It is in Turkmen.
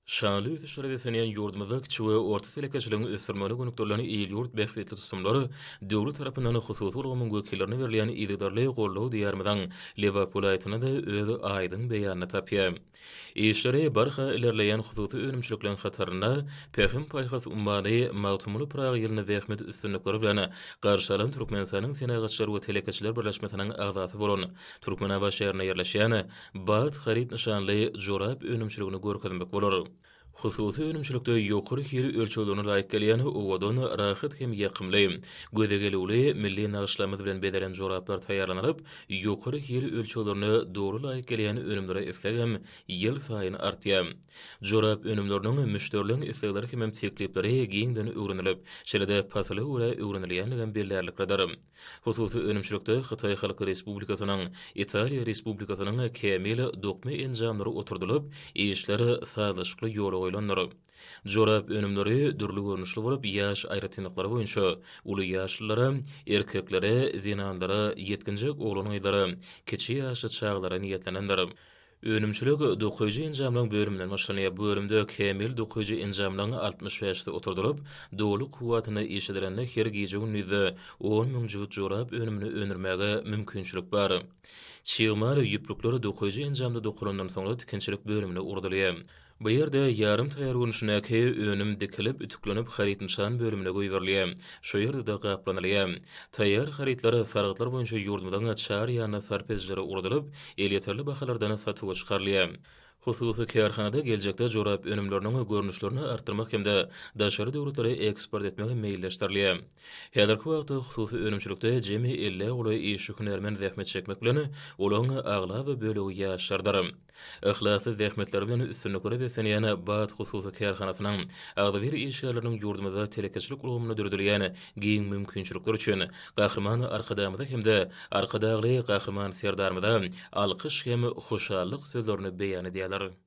Şanly ýetişleri besenýän ýurdumyzda kiçik we orta selekçiligiň ösürmeli gönükdirlerini iýil ýurt bähbetli tutumlary döwlet tarapyndan hususy ulgamyň wekillerine berilen ýygydarly gollaw diýermiň Liverpool aýtyna da özü aýdyň beýanyny tapýar. Işleri barha ilerleýän hususy önümçiliklerin hataryna Pehim paýhas ummany magtumly Prag ýylyny zähmet üstünlikleri bilen garşalan Türkmenistanyň senagatçylary we telekeçiler birleşmesiniň agzasy bolan Türkmenaba şäherine ýerleşýän Bat harit nişanly jorap önümçiligini görkezmek bolar. Hususy önümçilikde ýokary hili ölçülerine laýyk gelýän owadan rahat hem ýakymly, göze gelýuli milli nagşlamy bilen bedelen joraplar taýýarlanyp, ýokary hili ölçülerine dogry laýyk gelýän önümlere islegem ýyl saýyn artýar. Jorap önümleriniň müşterilerin islegleri hem teklipleri giňden öwrenilip, şeýle-de pasaly ura öwrenilýändigem bellerlikdir. Hususy önümçilikde Hytaý Halky Respublikasynyň, Italiýa Respublikasynyň kemil dokma enjamlary oturdulyp, işleri saýlaşykly ýola goýlandyr. Jorap önümleri dürli görnüşli bolup, ýaş aýratynlyklary boýunça uly ýaşlylary, erkeklere, zinandara, ýetginjek oglanyňlary, keçi ýaşy çaglary niýetlenendir. Önümçilik dokuýjy enjamlaryň bölüminden başlanýar. Bölümde kemil dokuýjy enjamlaryň 65-de oturdulyp, dowly kuwatyny işedilenler her gije gündüzi 10.000 jygyt jorap önümini önürmäge mümkinçilik bar. Çygmar ýüplükleri dokuýjy enjamda dokulandan soňra tikinçilik bölümine urdulýar. Bu ýerde ýarym taýýar görnüşinäki önüm dikilip ütüklenip harit nişan bölümine goýberlýär. Şo ýerde de gaplanylýar. Taýýar haritler sargıtlar boýunça ýurdumyň çar ýanyna sarpezlere urdulyp, el ýeterli bahalardan satyga çykarylýar. Hususy kärhanada geljekde jorap önümleriniň görnüşlerini artdyrmak hemde daşary döwletlere eksport etmege meýilleşdirilýär. Häzirki wagtda hususy önümçilikde jemi 50 uly iş hünärmen zähmet çekmek bilen olaň agla we bölegi ýaşardyr. Ihlasy zähmetleri bilen üstünlikleri besenýän Bat hususy kärhanasynyň agda bir işgärleriniň ýurdumyzda telekeçilik ulgamyna döredilýän giň mümkinçilikler üçin gahrman arkadamyda hemde arkadagly gahrman serdarmyda alkyş hem hoşallyk sözlerini beýan edýärler.